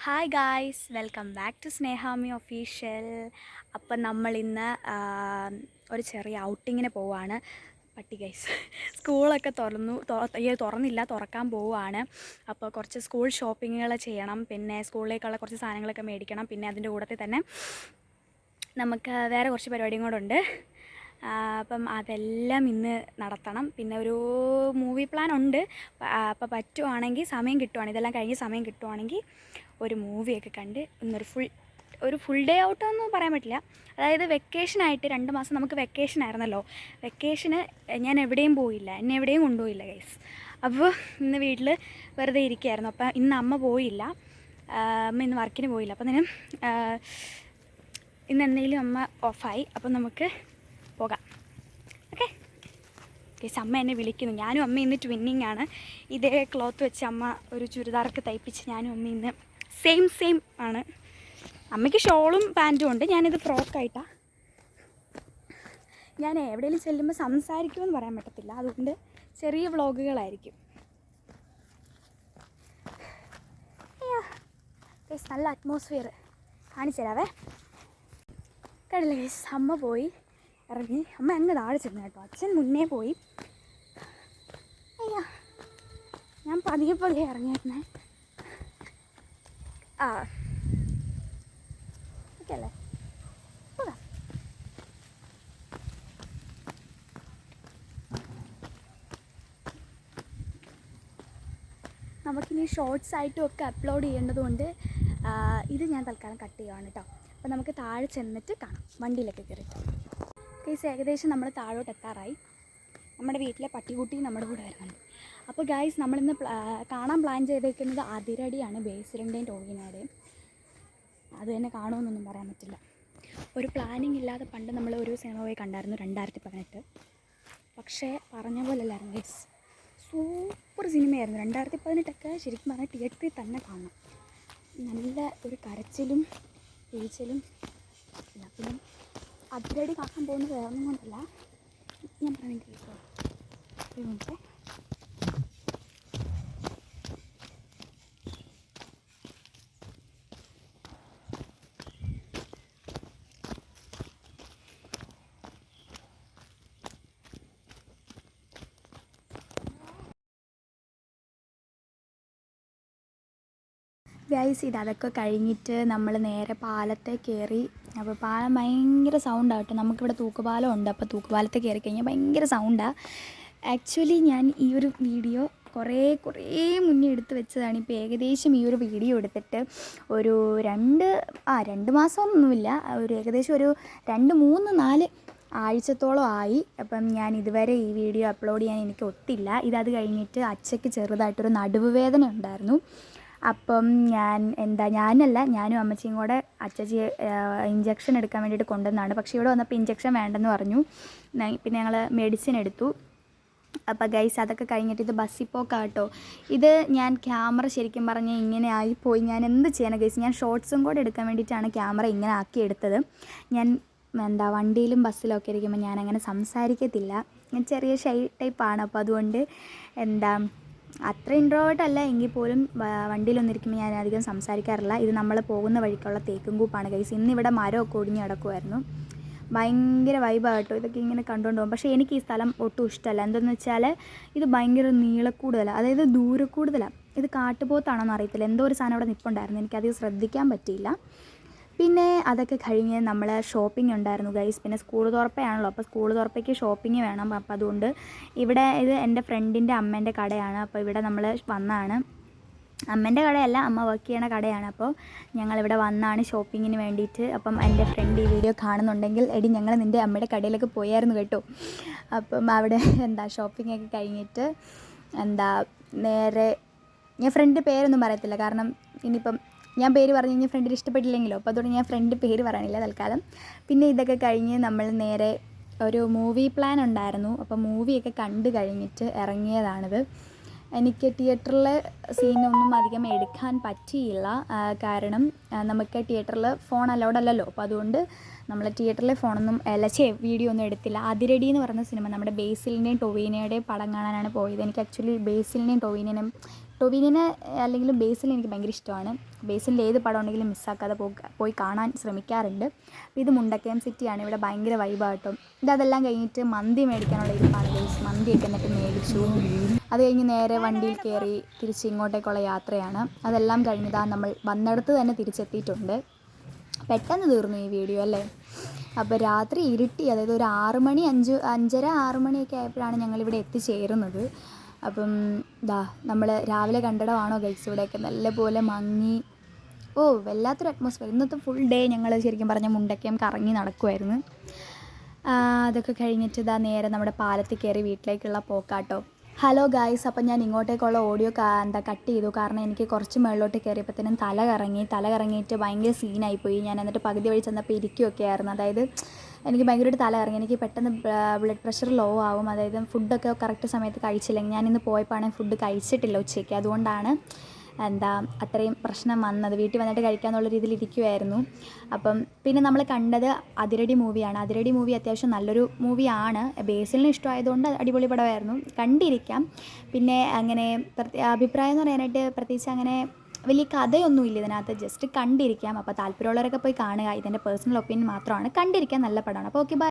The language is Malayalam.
Hi guys, welcome back to Snehami official. അപ്പം നമ്മളിന്ന് ഒരു ചെറിയ ഔട്ടിങ്ങിന് പോവുകയാണ്. പട്ടി ഗൈസ്, സ്കൂളൊക്കെ തുറന്നില്ല, തുറക്കാൻ പോവുകയാണ്. അപ്പോൾ കുറച്ച് സ്കൂൾ ഷോപ്പിങ്ങുകൾ ചെയ്യണം, പിന്നെ സ്കൂളിലേക്കുള്ള കുറച്ച് സാധനങ്ങളൊക്കെ മേടിക്കണം. പിന്നെ അതിൻ്റെ കൂട്ടത്തിൽ തന്നെ നമുക്ക് വേറെ കുറച്ച് പരിപാടിയും കൂടെ ഉണ്ട്. അപ്പം അതെല്ലാം ഇന്ന് നടത്തണം. പിന്നെ ഒരു മൂവി പ്ലാൻ ഉണ്ട്. അപ്പോൾ പറ്റുവാണെങ്കിൽ, സമയം കിട്ടുവാണെങ്കിൽ, ഇതെല്ലാം കഴിഞ്ഞ് സമയം കിട്ടുവാണെങ്കിൽ ഒരു മൂവിയൊക്കെ കണ്ട് ഒരു ഫുൾ ഡേ ഔട്ടൊന്നും പറയാൻ പറ്റില്ല. അതായത് വെക്കേഷനായിട്ട് 2 മാസം നമുക്ക് വെക്കേഷൻ ആയിരുന്നല്ലോ. വെക്കേഷന് ഞാൻ എവിടെയും പോയില്ല, എന്നെ എവിടെയും കൊണ്ടുപോയില്ല ഗൈസ്. അപ്പോൾ ഇന്ന് വീട്ടിൽ വെറുതെ ഇരിക്കുകയായിരുന്നു. അപ്പം ഇന്ന് അമ്മ പോയില്ല, അമ്മ ഇന്ന് വർക്കിന് പോയില്ല. അപ്പം തന്നെ ഇന്ന് എന്തെങ്കിലും അമ്മ ഓഫായി. അപ്പം നമുക്ക് പോകാം. ഓക്കെ ഗൈസ്, അമ്മ എന്നെ വിളിക്കുന്നു. ഞാനും അമ്മ ഇന്ന് ട്വിന്നിങ് ആണ്. ഇതേ ക്ലോത്ത് വെച്ച് അമ്മ ഒരു ചുരിദാറൊക്കെ തയ്പ്പിച്ച് ഞാനും അമ്മ ഇന്ന് സെയിം ആണ്. അമ്മയ്ക്ക് ഷോളും പാൻറ്റും ഉണ്ട്, ഞാനിത് ഫ്രോക്കായിട്ടാണ്. ഞാൻ എവിടെയെങ്കിലും ചെല്ലുമ്പോൾ സംസാരിക്കുമെന്ന് പറയാൻ പറ്റത്തില്ല, അതുകൊണ്ട് ചെറിയ വ്ളോഗുകളായിരിക്കും. ഗൈസ്, നല്ല അറ്റ്മോസ്ഫിയർ കാണിച്ചു തരാവേ. കണ്ടില്ലേ ഗൈസ്, അമ്മ പോയി ഇറങ്ങി. അമ്മ അങ്ങ് താഴെ ചെന്നു കേട്ടോ, അച്ഛൻ മുന്നേ പോയി. അയ്യാ, ഞാൻ പതിയെ ഇറങ്ങിയിരുന്നേ. ഓക്കെ അല്ലേ? നമുക്കിനി ഷോർട്സ് ആയിട്ടും ഒക്കെ അപ്ലോഡ് ചെയ്യേണ്ടതുകൊണ്ട് ഇത് ഞാൻ തൽക്കാലം കട്ട് ചെയ്യുകയാണ് കേട്ടോ. അപ്പോൾ നമുക്ക് താഴെ ചെന്നിട്ട് കാണാം, വണ്ടിയിലൊക്കെ കയറിയിട്ട്. കേസ് ഏകദേശം നമ്മൾ താഴോട്ട് എത്താറായി. നമ്മുടെ വീട്ടിലെ പട്ടിക്കുട്ടി നമ്മുടെ കൂടെ വരുന്നുണ്ട്. അപ്പോൾ ഗായ്സ്, നമ്മളിന്ന് കാണാൻ പ്ലാൻ ചെയ്തേക്കുന്നത് അതിരടിയാണ്, ബേസിലിൻ്റെയും ടോവിനോടെയും. അത് തന്നെ കാണുമെന്നൊന്നും പറയാൻ പറ്റില്ല. ഒരു പ്ലാനിങ് ഇല്ലാതെ പണ്ട് നമ്മൾ ഒരു സിനിമ പോയി കണ്ടായിരുന്നു, 2018. പക്ഷേ പറഞ്ഞ പോലെ അല്ലായിരുന്നു ഗൈസ്, സൂപ്പർ സിനിമയായിരുന്നു. 2018 ശരിക്കും പറഞ്ഞാൽ തിയേറ്ററിൽ തന്നെ കാണണം. നല്ല ഒരു കരച്ചിലും വീഴ്ചലും ഇല്ല. പിന്നെ അതിരടി കാണാൻ പോകുന്നത് വേറൊന്നും കൊണ്ടല്ല, ഞാൻ പറഞ്ഞു കേട്ടോ. ഒരു മിനിറ്റ്. ഗൈസ്, അതൊക്കെ കഴിഞ്ഞിട്ട് നമ്മൾ നേരെ പാലത്തെ കയറി. അപ്പോൾ പാലം ഭയങ്കര സൗണ്ടാണ് കേട്ടോ. നമുക്കിവിടെ തൂക്കുപാലം ഉണ്ട്. അപ്പോൾ തൂക്കുപാലത്തെ കയറി കഴിഞ്ഞാൽ ഭയങ്കര സൗണ്ടാണ്. ആക്ച്വലി ഞാൻ ഈ ഒരു വീഡിയോ കുറേ മുന്നേ എടുത്ത് വെച്ചതാണ്. ഇപ്പോൾ ഏകദേശം ഈ ഒരു വീഡിയോ എടുത്തിട്ട് ഒരു 2 മാസമൊന്നുമില്ല, ഒരു ഏകദേശം ഒരു 2-3-4 ആഴ്ചത്തോളം ആയി. അപ്പം ഞാൻ ഇതുവരെ ഈ വീഡിയോ അപ്ലോഡ് ചെയ്യാൻ എനിക്ക് ഒത്തില്ല. അത് കഴിഞ്ഞിട്ട് അച്ഛയ്ക്ക് ചെറുതായിട്ടൊരു നടുവ് വേദന ഉണ്ടായിരുന്നു. അപ്പം ഞാനും അമ്മച്ചിയും കൂടെ അച്ചച്ചി ഇഞ്ചക്ഷൻ എടുക്കാൻ വേണ്ടിയിട്ട് കൊണ്ടുവന്നതാണ്. പക്ഷേ ഇവിടെ വന്നപ്പോൾ ഇഞ്ചക്ഷൻ വേണ്ടെന്ന് പറഞ്ഞു. പിന്നെ ഞങ്ങൾ മെഡിസിൻ എടുത്തു. അപ്പോൾ ഗൈസ്, അതൊക്കെ കഴിഞ്ഞിട്ട് ഇത് ബസ്സിൽ പോക്കാട്ടോ. ഇത് ഞാൻ ക്യാമറ ശരിക്കും പറഞ്ഞാൽ ഇങ്ങനെ ആയിപ്പോയി. ഞാൻ എന്ത് ചെയ്യണം ഗൈസ്? ഞാൻ ഷോർട്സും കൂടെ എടുക്കാൻ വേണ്ടിയിട്ടാണ് ക്യാമറ ഇങ്ങനെ ആക്കിയെടുത്തത്. ഞാൻ വണ്ടിയിലും ബസ്സിലും ഒക്കെ ഇരിക്കുമ്പോൾ ഞാൻ അങ്ങനെ സംസാരിക്കത്തില്ല. ഞാൻ ചെറിയ ഷൈ ടൈപ്പാണ്. അപ്പോൾ അതുകൊണ്ട് അത്ര ഇൻട്രോവേർട്ട് അല്ല എങ്കിൽ പോലും വണ്ടിയിലൊന്നിരിക്കുമ്പോൾ ഞാൻ അധികം സംസാരിക്കാറില്ല. ഇത് നമ്മൾ പോകുന്ന വഴിക്കുള്ള തേക്കും കൂപ്പാണ് ഗൈസ്. ഇന്നിവിടെ മരമൊക്കെ ഒടിഞ്ഞ് കിടക്കുമായിരുന്നു. ഭയങ്കര വൈബാണ് കേട്ടോ. ഇതൊക്കെ ഇങ്ങനെ കണ്ടുകൊണ്ട് പോകും. പക്ഷേ എനിക്ക് ഈ സ്ഥലം ഒട്ടും ഇഷ്ടമല്ല. എന്തെന്ന് വെച്ചാൽ ഇത് ഭയങ്കര നീളക്കൂടുതലാണ്, അതായത് ദൂരക്കൂടുതലാണ്. ഇത് കാട്ടുപോത്താണോന്ന് അറിയത്തില്ല, എന്തോ ഒരു സാധനം അവിടെ നിൽപ്പുണ്ടായിരുന്നു, എനിക്കധികം ശ്രദ്ധിക്കാൻ പറ്റിയില്ല. പിന്നെ അതൊക്കെ കഴിഞ്ഞ് നമ്മൾ ഷോപ്പിംഗ് ഉണ്ടായിരുന്നു ഗൈസ്. പിന്നെ സ്കൂൾ തുറപ്പയാണല്ലോ, അപ്പോൾ സ്കൂൾ തുറപ്പയ്ക്ക് ഷോപ്പിംഗ് വേണം. അപ്പോൾ അതുകൊണ്ട് ഇത് എൻ്റെ ഫ്രണ്ടിൻ്റെ അമ്മേൻ്റെ കടയാണ്. അപ്പോൾ ഇവിടെ നമ്മൾ വന്നാണ്, അമ്മേൻ്റെ കടയല്ല, അമ്മ വർക്ക് ചെയ്യണ കടയാണ്. അപ്പോൾ ഞങ്ങളിവിടെ വന്നാണ് ഷോപ്പിങ്ങിന് വേണ്ടിയിട്ട്. അപ്പം എൻ്റെ ഫ്രണ്ട് ഈ വീഡിയോ കാണുന്നുണ്ടെങ്കിൽ, എടി ഞങ്ങൾ നിൻ്റെ അമ്മയുടെ കടയിലൊക്കെ പോയായിരുന്നു കേട്ടോ. അപ്പം അവിടെ ഷോപ്പിംഗ് ഒക്കെ കഴിഞ്ഞിട്ട് നേരെ ഞാൻ ഫ്രണ്ട് പേരൊന്നും പറയത്തില്ല, കാരണം ഇനിയിപ്പം ഞാൻ പേര് പറഞ്ഞു കഴിഞ്ഞാൽ ഫ്രണ്ടിന് ഇഷ്ടപ്പെട്ടില്ലെങ്കിലോ. അപ്പോൾ അതുകൊണ്ട് ഞാൻ ഫ്രണ്ട് പേര് പറയണില്ല തൽക്കാലം. പിന്നെ ഇതൊക്കെ കഴിഞ്ഞ് നമ്മൾ നേരെ ഒരു മൂവി പ്ലാൻ ഉണ്ടായിരുന്നു. അപ്പോൾ മൂവിയൊക്കെ കണ്ടു കഴിഞ്ഞിട്ട് ഇറങ്ങിയതാണിത്. എനിക്ക് തിയേറ്ററിലെ സീനൊന്നും അധികം എടുക്കാൻ പറ്റിയില്ല, കാരണം നമുക്ക് തിയേറ്ററിൽ ഫോൺ അലൗഡ് അല്ലല്ലോ. അപ്പോൾ അതുകൊണ്ട് നമ്മൾ തിയേറ്ററിലെ ഫോണൊന്നും വീഡിയോ ഒന്നും എടുത്തില്ല. അതിരടി എന്ന് പറയുന്ന സിനിമ നമ്മുടെ ബേസിലിൻ്റെയും ടൊവിനോയുടെയും പടം കാണാനാണ് പോയത്. എനിക്ക് ആക്ച്വലി ബേസിലിൻ്റെയും ടൊവിനോയും ടൊവിനെ അല്ലെങ്കിൽ ബേസിൽ എനിക്ക് ഭയങ്കര ഇഷ്ടമാണ്. ബേസിലിൻ്റെ ഏത് പടം ഉണ്ടെങ്കിലും മിസ്സാക്കാതെ പോയി കാണാൻ ശ്രമിക്കാറുണ്ട്. അപ്പോൾ ഇത് മുണ്ടക്കയം സിറ്റിയാണ്. ഇവിടെ ഭയങ്കര വൈബാട്ടോ. അതെല്ലാം കഴിഞ്ഞിട്ട് മന്തി മേടിക്കാനുള്ള ഇരിപ്പാണ് ഗൈസ്. മന്തിയൊക്കെ എന്നിട്ട് മേടിച്ചു. അത് കഴിഞ്ഞ് നേരെ വണ്ടിയിൽ കയറി തിരിച്ച് ഇങ്ങോട്ടേക്കുള്ള യാത്രയാണ്. അതെല്ലാം കഴിഞ്ഞതാ നമ്മൾ വന്നിടത്ത് തന്നെ തിരിച്ചെത്തിയിട്ടുണ്ട്. പെട്ടെന്ന് തീർന്നു ഈ വീഡിയോ അല്ലേ. അപ്പോൾ രാത്രി ഇരുട്ടി, അതായത് ഒരു 6 മണി 5:30-6 മണിയൊക്കെ ആയപ്പോഴാണ് ഞങ്ങളിവിടെ എത്തിച്ചേരുന്നത്. അപ്പം നമ്മൾ രാവിലെ കണ്ടിടമാണോ ഗൈസ്. ഇവിടെയൊക്കെ നല്ലപോലെ മങ്ങി, വല്ലാത്തൊരു അറ്റ്മോസ്ഫിയർ. ഇന്നത്തെ ഫുൾ ഡേ ഞങ്ങൾ ശരിക്കും പറഞ്ഞാൽ മുണ്ടക്കയം കറങ്ങി നടക്കുമായിരുന്നു. അതൊക്കെ കഴിഞ്ഞിട്ട് നേരെ നമ്മുടെ പാലത്തിൽ കയറി വീട്ടിലേക്കുള്ള പോക്കാട്ടോ. ഹലോ ഗായ്സ്, അപ്പം ഞാൻ ഇങ്ങോട്ടേക്കുള്ള ഓഡിയോ കട്ട് ചെയ്തു. കാരണം എനിക്ക് കുറച്ച് മുകളിലോട്ട് കയറിയപ്പോഴത്തേനും തല കറങ്ങിയിട്ട് ഭയങ്കര സീനായിപ്പോയി. ഞാൻ എന്നിട്ട് പകുതി വഴി ചെന്നപ്പോൾ ഇരിക്കുകയൊക്കെ ആയിരുന്നു. അതായത് എനിക്ക് ഭയങ്കരമായിട്ട് തല കറങ്ങി. എനിക്ക് പെട്ടെന്ന് ബ്ലഡ് പ്രഷർ ലോ ആവും. അതായത് ഫുഡൊക്കെ കറക്റ്റ് സമയത്ത് കഴിച്ചില്ലെങ്കിൽ. ഞാനിന്ന് പോയപ്പോഴാണെങ്കിൽ ഫുഡ് കഴിച്ചിട്ടില്ല ഉച്ചയ്ക്ക്. അതുകൊണ്ടാണ് അത്രയും പ്രശ്നം വന്നത്. വീട്ടിൽ വന്നിട്ട് കഴിക്കാമെന്നുള്ള രീതിയിൽ ഇരിക്കുമായിരുന്നു. അപ്പം പിന്നെ നമ്മൾ കണ്ടത് അതിരടി മൂവിയാണ്. അതിരടി മൂവി അത്യാവശ്യം നല്ലൊരു മൂവിയാണ്. ബേസിലിന് ഇഷ്ടമായതുകൊണ്ട് അടിപൊളി പടമായിരുന്നു, കണ്ടിരിക്കാം. പിന്നെ അങ്ങനെ അഭിപ്രായം എന്ന് പറയാനായിട്ട് പ്രത്യേകിച്ച് അങ്ങനെ വലിയ കഥയൊന്നുമില്ല ഇതിനകത്ത്, ജസ്റ്റ് കണ്ടിരിക്കാം. അപ്പോൾ താല്പര്യമുള്ളവരൊക്കെ പോയി കാണുക. ഇതെൻ്റെ പേഴ്സണൽ ഒപ്പീനിയൻ മാത്രമാണ്. കണ്ടിരിക്കാൻ നല്ല പടമാണ്. അപ്പോൾ ഓക്കെ, ബൈ.